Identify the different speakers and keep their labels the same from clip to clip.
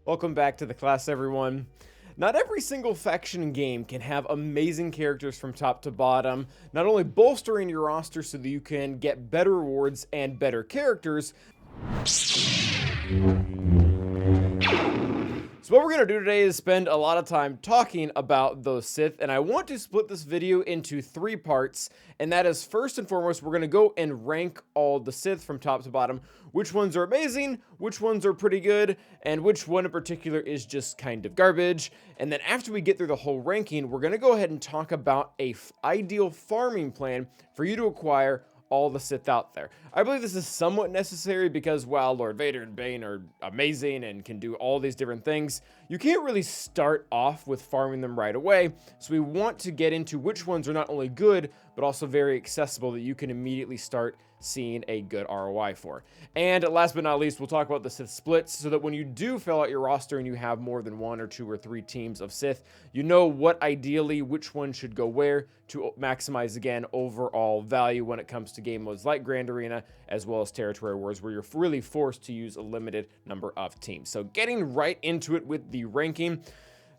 Speaker 1: Welcome back to the class, everyone. Not every single faction game can have amazing characters from top to bottom, not only bolstering your roster so that you can get better rewards and better characters. So what we're going to do today is spend a lot of time talking about those Sith, and I want to split this video into 3 parts, and that is, first and foremost, we're going to go and rank all the Sith from top to bottom, which ones are amazing, which ones are pretty good, and which one in particular is just kind of garbage. And then after we get through the whole ranking, we're going to go ahead and talk about a ideal farming plan for you to acquire all the Sith out there. I believe this is somewhat necessary because while Lord Vader and Bane are amazing and can do all these different things, you can't really start off with farming them right away. So we want to get into which ones are not only good, but also very accessible that you can immediately start seeing a good ROI for. And last but not least, we'll talk about the Sith splits so that when you do fill out your roster and you have more than 1 or 2 or 3 teams of Sith, you know what ideally which one should go where to maximize, again, overall value when it comes to game modes like Grand Arena as well as Territory Wars, where you're really forced to use a limited number of teams. So getting right into it with the ranking,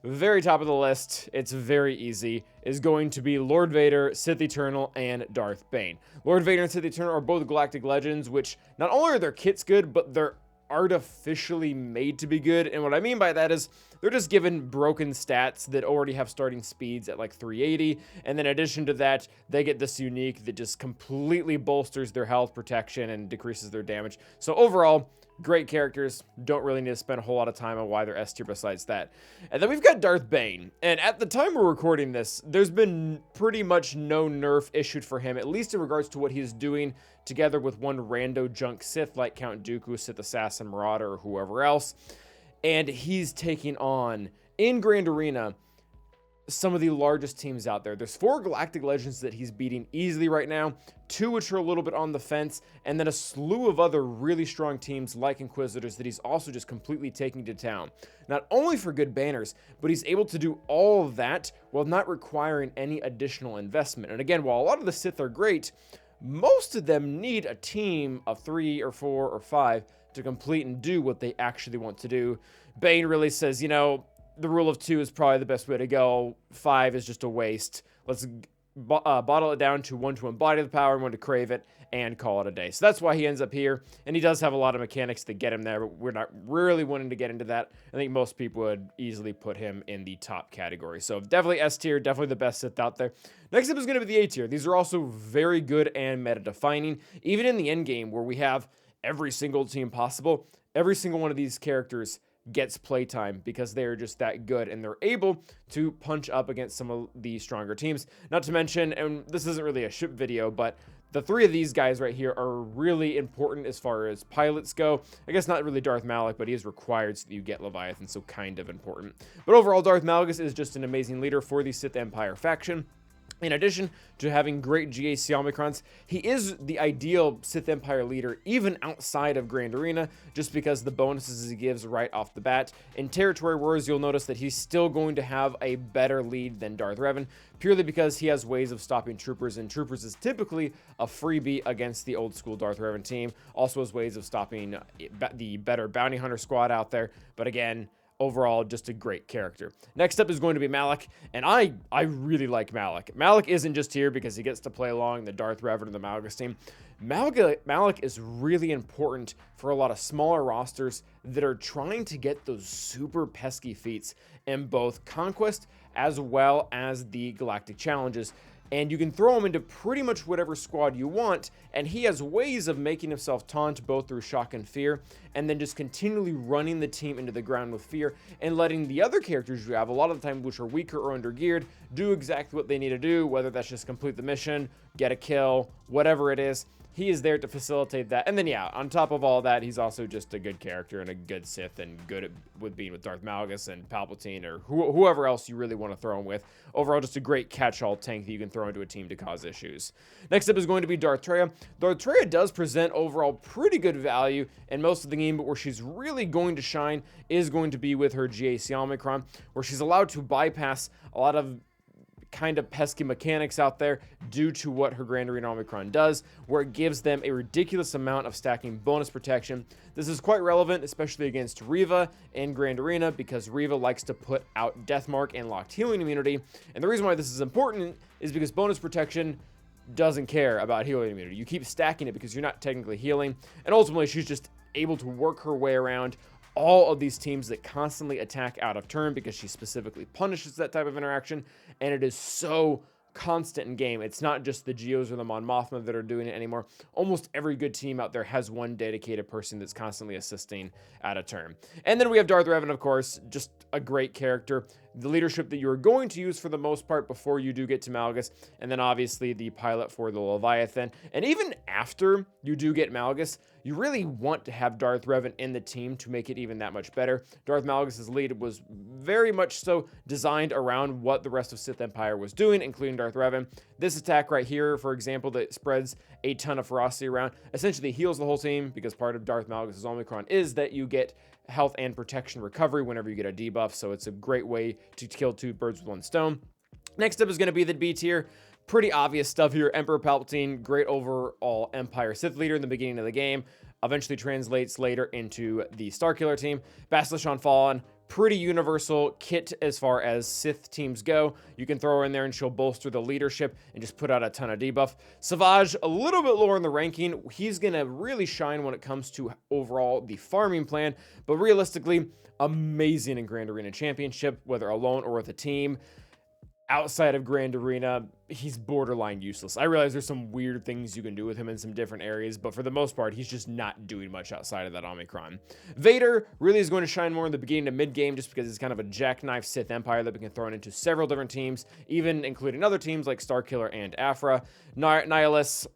Speaker 1: very top of the list, it's very easy, is going to be Lord Vader, Sith Eternal, and Darth Bane. Lord Vader and Sith Eternal are both galactic legends, which not only are their kits good, but they're artificially made to be good. And what I mean by that is they're just given broken stats that already have starting speeds at like 380, and then in addition to that, they get this unique that just completely bolsters their health protection and decreases their damage. So overall, great characters, don't really need to spend a whole lot of time on why they're S tier besides that. And then we've got Darth Bane, and at the time we're recording this, there's been pretty much no nerf issued for him, at least in regards to what he's doing together with one rando junk Sith like Count Dooku, Sith Assassin, Marauder, or whoever else. And he's taking on, in Grand Arena, some of the largest teams out there. There's 4 galactic legends that he's beating easily right now, 2 which are a little bit on the fence, and then a slew of other really strong teams like Inquisitors that he's also just completely taking to town. Not only for good banners, but he's able to do all of that while not requiring any additional investment. And again, while a lot of the Sith are great, most of them need a team of 3 or 4 or 5 to complete and do what they actually want to do. Bane really says, you know, the rule of 2 is probably the best way to go. 5 is just a waste. Let's bottle it down to 1 to embody the power and 1 to crave it and call it a day. So that's why he ends up here. And he does have a lot of mechanics that get him there, but we're not really wanting to get into that. I think most people would easily put him in the top category. So definitely S tier, definitely the best Sith out there. Next up is going to be the A tier. These are also very good and meta defining. Even in the end game where we have every single team possible, every single one of these characters gets playtime because they are just that good and they're able to punch up against some of the stronger teams. Not to mention, and this isn't really a ship video, but the 3 of these guys right here are really important as far as pilots go. I guess not really Darth Malak, but he is required so that you get Leviathan, so kind of important. But overall, Darth Malgus is just an amazing leader for the Sith Empire faction. In addition to having great GAC Omicrons, he is the ideal Sith Empire leader even outside of Grand Arena, just because the bonuses he gives right off the bat. In Territory Wars, you'll notice that he's still going to have a better lead than Darth Revan, purely because he has ways of stopping Troopers, and Troopers is typically a freebie against the old school Darth Revan team. Also has ways of stopping the better Bounty Hunter squad out there, but again, overall, just a great character. Next up is going to be Malak, and I really like Malak. Malak isn't just here because he gets to play along the Darth Revan and the Malgus team. Malak is really important for a lot of smaller rosters that are trying to get those super pesky feats in both Conquest as well as the Galactic Challenges. And you can throw him into pretty much whatever squad you want, and he has ways of making himself taunt both through shock and fear, and then just continually running the team into the ground with fear, and letting the other characters you have, a lot of the time which are weaker or undergeared, do exactly what they need to do, whether that's just complete the mission, get a kill, whatever it is. He is there to facilitate that. And then, yeah, on top of all that, he's also just a good character and a good Sith and good with being with Darth Malgus and Palpatine or whoever else you really want to throw him with. Overall, just a great catch-all tank that you can throw into a team to cause issues. Next up is going to be Darth Trya. Darth Trya does present overall pretty good value in most of the game, but where she's really going to shine is going to be with her GAC Omicron, where she's allowed to bypass a lot of kind of pesky mechanics out there due to what her Grand Arena Omicron does, where it gives them a ridiculous amount of stacking bonus protection. This is quite relevant, especially against Reva in Grand Arena, because Reva likes to put out Deathmark and locked healing immunity. And the reason why this is important is because bonus protection doesn't care about healing immunity. You keep stacking it because you're not technically healing, and ultimately she's just able to work her way around all of these teams that constantly attack out of turn because she specifically punishes that type of interaction, and it is so constant in game. It's not just the Geos or the Mon Mothma that are doing it anymore. Almost every good team out there has one dedicated person that's constantly assisting out of turn. And then we have Darth Revan, of course, just a great character. The leadership that you're going to use for the most part before you do get to Malgus, and then obviously the pilot for the Leviathan. And even after you do get Malgus, you really want to have Darth Revan in the team to make it even that much better. Darth Malgus' lead was very much so designed around what the rest of Sith Empire was doing, including Darth Revan. This attack right here, for example, that spreads a ton of ferocity around, essentially heals the whole team, because part of Darth Malgus' Omicron is that you get health and protection recovery whenever you get a debuff, so it's a great way to kill two birds with one stone. Next up is going to be the B tier. Pretty obvious stuff here. Emperor Palpatine, great overall Empire Sith leader in the beginning of the game, eventually translates later into the Starkiller team. Bastila Shan Fallen, pretty universal kit as far as Sith teams go. You can throw her in there and she'll bolster the leadership and just put out a ton of debuff. Savage, a little bit lower in the ranking. He's going to really shine when it comes to overall the farming plan, but realistically, amazing in Grand Arena Championship, whether alone or with a team. Outside of Grand Arena, he's borderline useless. I realize there's some weird things you can do with him in some different areas, but for the most part, he's just not doing much outside of that Omicron. Vader really is going to shine more in the beginning to mid-game just because he's kind of a jackknife Sith Empire that we can throw into several different teams, even including other teams like Starkiller and Aphra. Nihilus,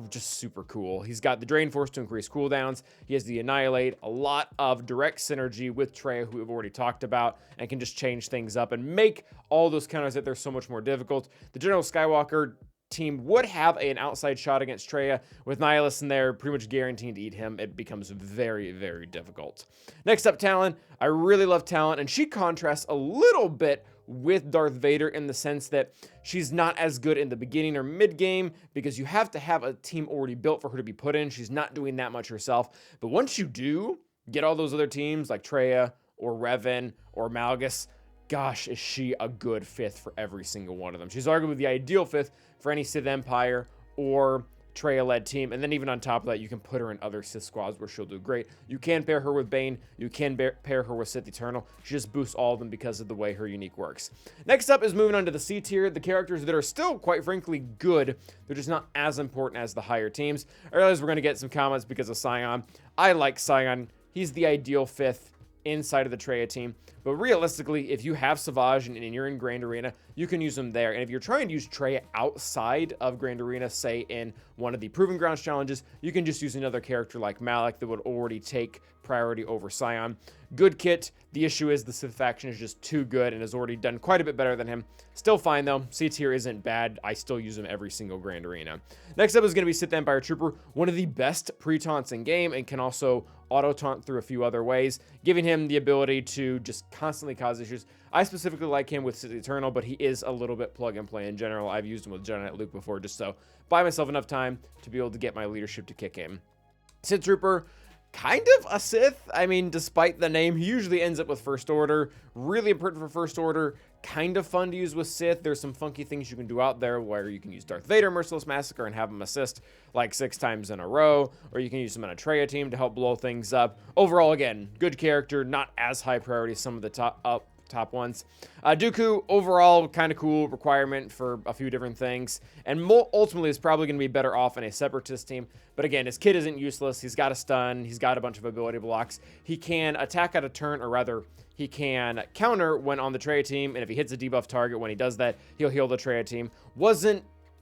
Speaker 1: just super cool. He's got the Drain Force to increase cooldowns. He has the Annihilate, a lot of direct synergy with Trya, who we've already talked about, and can just change things up and make all those counters that they're so much more difficult. The General Skywalker team would have an outside shot against Trya. With Nihilus in there, pretty much guaranteed to eat him. It becomes very, very difficult. Next up, Talon. I really love Talon, and she contrasts a little bit with Darth Vader in the sense that she's not as good in the beginning or mid-game because you have to have a team already built for her to be put in. She's not doing that much herself. But once you do get all those other teams like Trya or Revan or Malgus, gosh, is she a good fifth for every single one of them. She's arguably the ideal fifth for any Sith Empire or Trya-led team, and then even on top of that, you can put her in other Sith squads where she'll do great. You can pair her with Bane, you can pair her with Sith Eternal. She just boosts all of them because of the way her unique works. Next up is moving on to the C tier, the characters that are still, quite frankly, good. They're just not as important as the higher teams. I realize we're going to get some comments because of Sion. I like Sion. He's the ideal fifth inside of the Trya team, but realistically, if you have Savage and you're in Grand Arena, you can use him there. And if you're trying to use Trya outside of Grand Arena, say in one of the Proving Grounds challenges, you can just use another character like Malak that would already take priority over Sion. Good kit. The issue is the Sith faction is just too good and has already done quite a bit better than him. Still fine though. C tier isn't bad. I still use him every single Grand Arena. Next up is going to be Sith Empire Trooper, one of the best pre-taunts in game, and can also auto-taunt through a few other ways, giving him the ability to just constantly cause issues. I specifically like him with Sith Eternal, but he is a little bit plug and play in general. I've used him with Jedi Knight Luke before, just so buy myself enough time to be able to get my leadership to kick in. Sith Trooper, kind of a Sith. I mean, despite the name, he usually ends up with First Order. Really important for First Order. Kind of fun to use with Sith. There's some funky things you can do out there where you can use Darth Vader Merciless Massacre and have him assist like 6 times in a row, or you can use him in a Trya team to help blow things up. Overall, again, good character, not as high priority as some of the top ones. Dooku, overall, kind of cool requirement for a few different things, and ultimately is probably going to be better off in a Separatist team. But again, his kit isn't useless. He's got a stun. He's got a bunch of ability blocks. He can attack at a turn, or rather, he can counter when on the Trya team, and if he hits a debuff target when he does that, he'll heal the Trya team.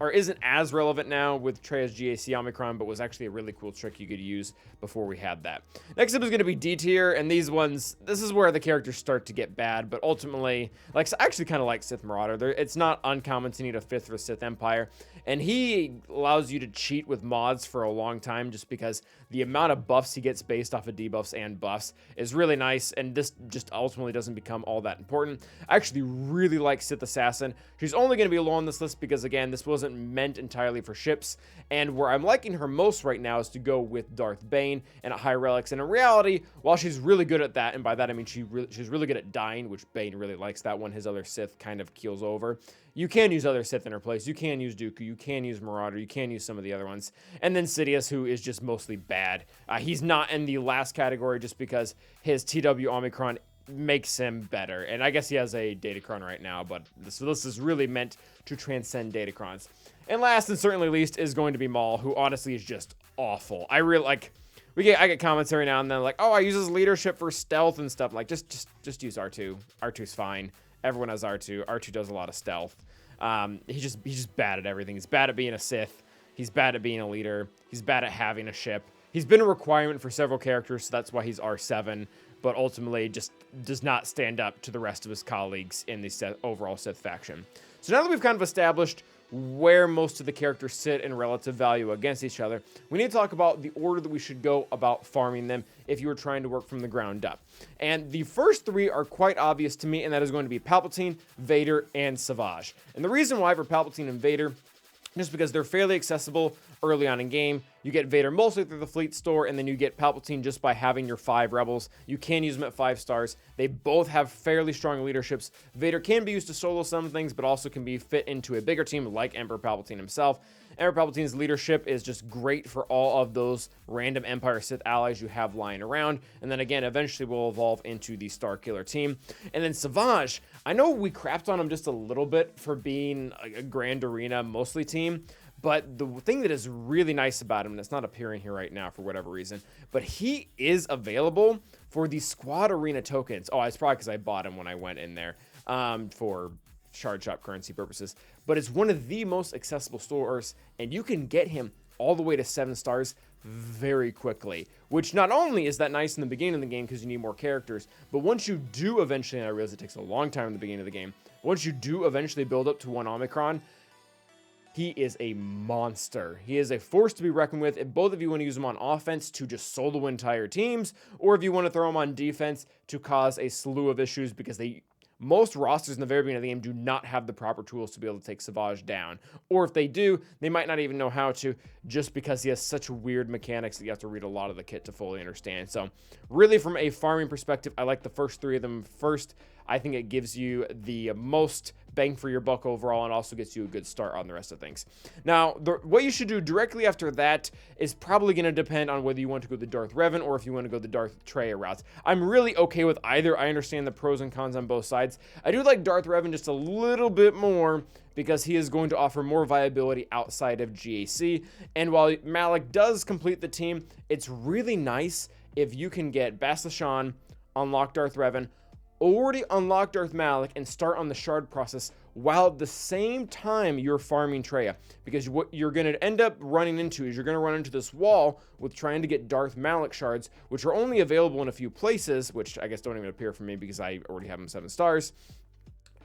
Speaker 1: or isn't as relevant now with Trya's GAC Omicron, but was actually a really cool trick you could use before we had that. Next up is going to be D tier, and these ones, this is where the characters start to get bad, but ultimately, like, I actually kind of like Sith Marauder. It's not uncommon to need a 5th for Sith Empire, and he allows you to cheat with mods for a long time just because the amount of buffs he gets based off of debuffs and buffs is really nice, and this just ultimately doesn't become all that important. I actually really like Sith Assassin. She's only going to be low on this list because, again, this wasn't meant entirely for ships, and where I'm liking her most right now is to go with Darth Bane and at high relics, and in reality, while she's really good at that, and by that I mean she's really good at dying, which Bane really likes that one, his other Sith kind of keels over. You can use other Sith in her place. You can use Dooku. You can use Marauder. You can use some of the other ones. And then Sidious, who is just mostly bad. He's not in the last category just because his TW Omicron makes him better. And I guess he has a Datacron right now, but this is really meant to transcend Datacrons. And last and certainly least is going to be Maul, who honestly is just awful. I really like... I get comments every now and then like, oh, I use his leadership for stealth and stuff. Like, just use R2. R2's fine. Everyone has R2. R2 does a lot of stealth. He's just bad at everything. He's bad at being a Sith. He's bad at being a leader. He's bad at having a ship. He's been a requirement for several characters, so that's why he's R7, but ultimately just does not stand up to the rest of his colleagues in the overall Sith faction. So now that we've kind of established where most of the characters sit in relative value against each other, we need to talk about the order that we should go about farming them if you were trying to work from the ground up. And the first 3 are quite obvious to me, and that is going to be Palpatine, Vader, and Savage. And the reason why for Palpatine and Vader, just because they're fairly accessible early on in game. You get Vader mostly through the fleet store, and then you get Palpatine just by having your 5 rebels. You can use them at 5 stars. They both have fairly strong leaderships. Vader can be used to solo some things, but also can be fit into a bigger team like Emperor Palpatine himself. Emperor Palpatine's leadership is just great for all of those random Empire Sith allies you have lying around, and then again, eventually will evolve into the Star Killer team. And then Savage, I know we crapped on him just a little bit for being a Grand Arena mostly team, but the thing that is really nice about him, and it's not appearing here right now for whatever reason, but he is available for the Squad Arena tokens. Oh, it's probably because I bought him when I went in there for shard shop currency purposes. But it's one of the most accessible stores, and you can get him all the way to 7 stars very quickly, which not only is that nice in the beginning of the game because you need more characters, but once you do eventually, and I realize it takes a long time in the beginning of the game, once you do eventually build up to 1 Omicron, he is a monster. He is a force to be reckoned with. If both of you want to use him on offense to just solo entire teams, or if you want to throw him on defense to cause a slew of issues because most rosters in the very beginning of the game do not have the proper tools to be able to take Savage down. Or if they do, they might not even know how to, just because he has such weird mechanics that you have to read a lot of the kit to fully understand. So really, from a farming perspective, I like the first 3 of them first. I think it gives you the most bang for your buck overall and also gets you a good start on the rest of things. Now, what you should do directly after that is probably going to depend on whether you want to go the Darth Revan or if you want to go the Darth Trya routes. I'm really okay with either. I understand the pros and cons on both sides. I do like Darth Revan just a little bit more because he is going to offer more viability outside of GAC. And while Malik does complete the team, it's really nice if you can get Bastila Shan, unlock Darth Revan, already unlock Darth Malik, and start on the shard process while at the same time you're farming Trya. Because what you're going to end up running into is you're going to run into this wall with trying to get Darth Malik shards, which are only available in a few places, which I guess don't even appear for me because I already have them 7 stars.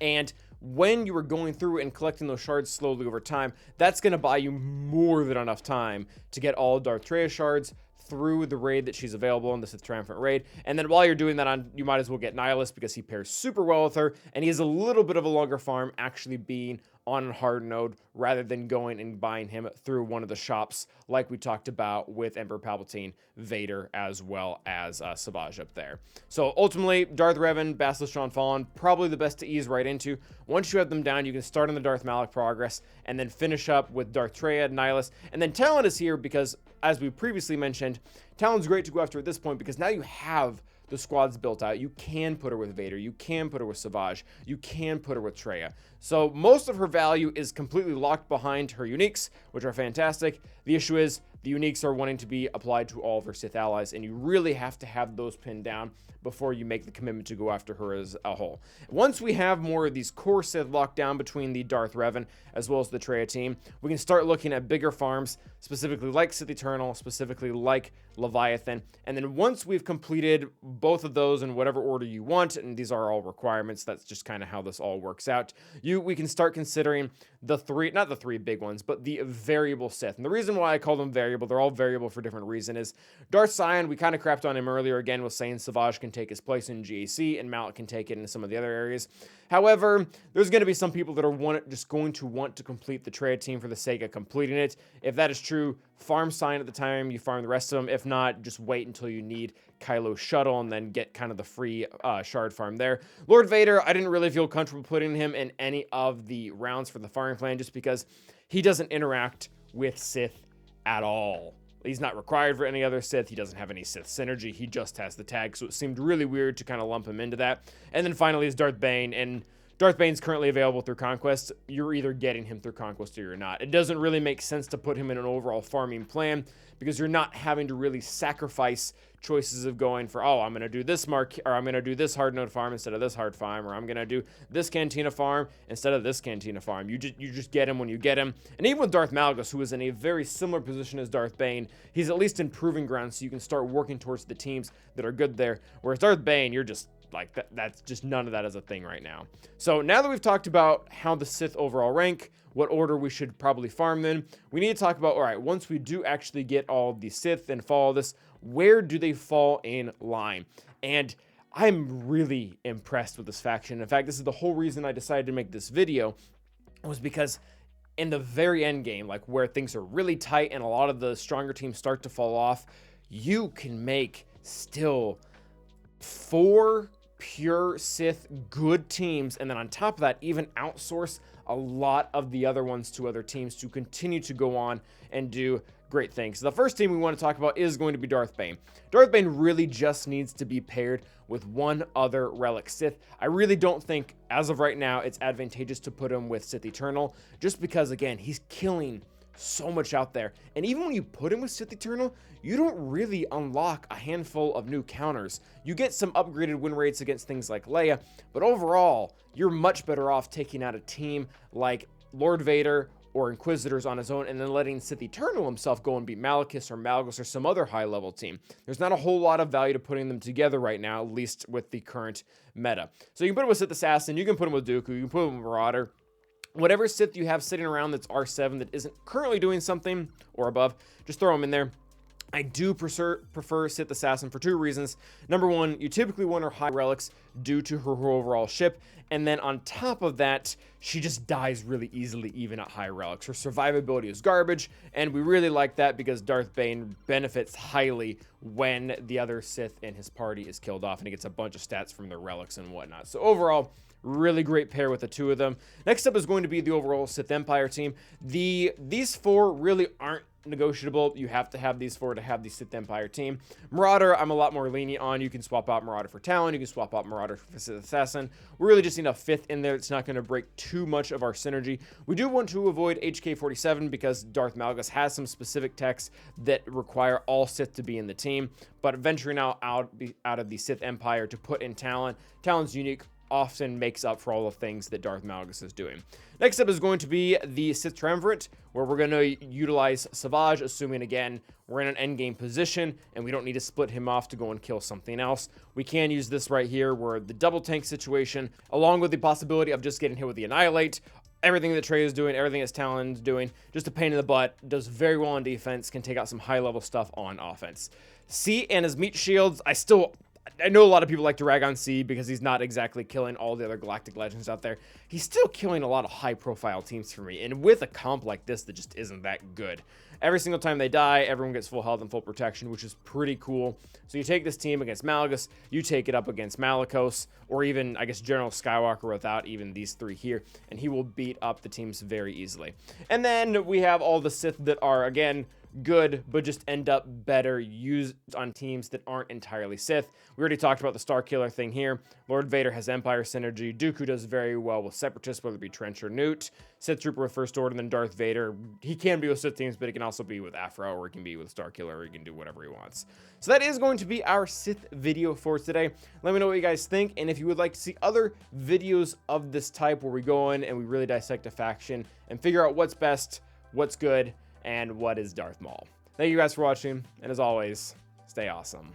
Speaker 1: And when you are going through and collecting those shards slowly over time, that's going to buy you more than enough time to get all Darth Trya shards through the raid that she's available in the Sith Triumphant raid. And then while you're doing that, you might as well get Nihilus because he pairs super well with her, and he has a little bit of a longer farm actually being on a hard node rather than going and buying him through one of the shops like we talked about with Emperor Palpatine, Vader, as well as Savage up there. So ultimately, Darth Revan, Bastila Shan Fallen, probably the best to ease right into. Once you have them down, you can start on the Darth Malik progress and then finish up with Darth Trya, Nihilus, and then Talon is here because, as we previously mentioned, Talon's great to go after at this point because now you have the squad's built out. You can put her with Vader. You can put her with Savage. You can put her with Trya. So most of her value is completely locked behind her uniques, which are fantastic. The issue is the uniques are wanting to be applied to all of her Sith allies, and you really have to have those pinned down before you make the commitment to go after her as a whole. Once we have more of these core Sith locked down between the Darth Revan as well as the Trya team, we can start looking at bigger farms, specifically like Sith Eternal, specifically like Leviathan. And then once we've completed both of those in whatever order you want, and these are all requirements, that's just kind of how this all works out, we can start considering the three, not the three big ones, but the variable Sith. And the reason why I call them variable, they're all variable for different reasons, is Darth Sion, we kind of crapped on him earlier again with saying SWGOH can take his place in GAC and Malak can take it in some of the other areas. However, there's going to be some people that are just going to want to complete the Trya team for the sake of completing it. If that is true, farm Sion at the time, you farm the rest of them. If not, just wait until you need Kylo's shuttle and then get kind of the free shard farm there. Lord Vader, I didn't really feel comfortable putting him in any of the rounds for the farming plan just because he doesn't interact with Sith at all. He's not required for any other Sith. He doesn't have any Sith synergy. He just has the tag, so it seemed really weird to kind of lump him into that. And then finally is Darth Bane, and Darth Bane's currently available through Conquest. You're either getting him through Conquest or you're not. It doesn't really make sense to put him in an overall farming plan because you're not having to really sacrifice choices of going for, oh, I'm going to do this or I'm going to do this hard node farm instead of this hard farm, or I'm going to do this cantina farm instead of this cantina farm. You just get him when you get him. And even with Darth Malgus, who is in a very similar position as Darth Bane, he's at least in proving ground, so you can start working towards the teams that are good there. Whereas Darth Bane, you're just like, that's just none of that is a thing right now. So now that we've talked about how the Sith overall rank, what order we should probably farm them, we need to talk about, all right, once we do actually get all the Sith and follow this, where do they fall in line? And I'm really impressed with this faction. In fact, this is the whole reason I decided to make this video, was because in the very end game, like where things are really tight and a lot of the stronger teams start to fall off, you can make still 4 pure Sith good teams, and then on top of that, even outsource a lot of the other ones to other teams to continue to go on and do great things. So the first team we want to talk about is going to be Darth Bane. Darth Bane really just needs to be paired with one other relic Sith. I really don't think, as of right now, it's advantageous to put him with Sith Eternal, just because, again, he's killing so much out there. And even when you put him with Sith Eternal, you don't really unlock a handful of new counters. You get some upgraded win rates against things like Leia, but overall, you're much better off taking out a team like Lord Vader or Inquisitors on his own, and then letting Sith Eternal himself go and beat Malachus or Malgus or some other high-level team. There's not a whole lot of value to putting them together right now, at least with the current meta. So you can put him with Sith Assassin, you can put him with Dooku, you can put him with Marauder. Whatever Sith you have sitting around that's R7 that isn't currently doing something or above, just throw him in there. I do prefer Sith Assassin for 2 reasons. Number 1, you typically want her high relics due to her overall ship, and then on top of that, she just dies really easily even at high relics. Her survivability is garbage, and we really like that because Darth Bane benefits highly when the other Sith in his party is killed off, and he gets a bunch of stats from their relics and whatnot. So overall, really great pair with the 2 of them. Next up is going to be the overall Sith Empire team. These 4 really aren't negotiable. You have to have these 4 to have the Sith Empire team. Marauder, I'm a lot more lenient on. You can swap out Marauder for Talon. You can swap out Marauder for Sith Assassin. We really just need a 5th in there. It's not going to break too much of our synergy. We do want to avoid HK-47 because Darth Malgus has some specific techs that require all Sith to be in the team. But venturing out of the Sith Empire to put in Talon, Talon's unique often makes up for all the things that Darth Malgus is doing. Next up is going to be the Sith Triumvirate, where we're going to utilize SWGOH, assuming, again, we're in an endgame position, and we don't need to split him off to go and kill something else. We can use this right here, where the double tank situation, along with the possibility of just getting hit with the Annihilate, everything that Trey is doing, everything that Talon's doing, just a pain in the butt, does very well on defense, can take out some high-level stuff on offense. C and his meat shields, I know a lot of people like to rag on C because he's not exactly killing all the other Galactic Legends out there. He's still killing a lot of high-profile teams for me, and with a comp like this that just isn't that good. Every single time they die, everyone gets full health and full protection, which is pretty cool. So you take this team against Malgus, you take it up against Malachos, or even, I guess, General Skywalker without even these 3 here, and he will beat up the teams very easily. And then we have all the Sith that are, again, good, but just end up better used on teams that aren't entirely Sith. We already talked about the Star Killer thing here. Lord Vader has Empire synergy. Dooku does very well with Separatists, whether it be Trench or Newt. Sith Trooper with First Order, and then Darth Vader. He can be with Sith teams, but he can also be with Afro, or he can be with Star Killer, or he can do whatever he wants. So that is going to be our Sith video for today. Let me know what you guys think, and if you would like to see other videos of this type where we go in and we really dissect a faction and figure out what's best, what's good, and what is Darth Maul. Thank you guys for watching, and as always, stay awesome.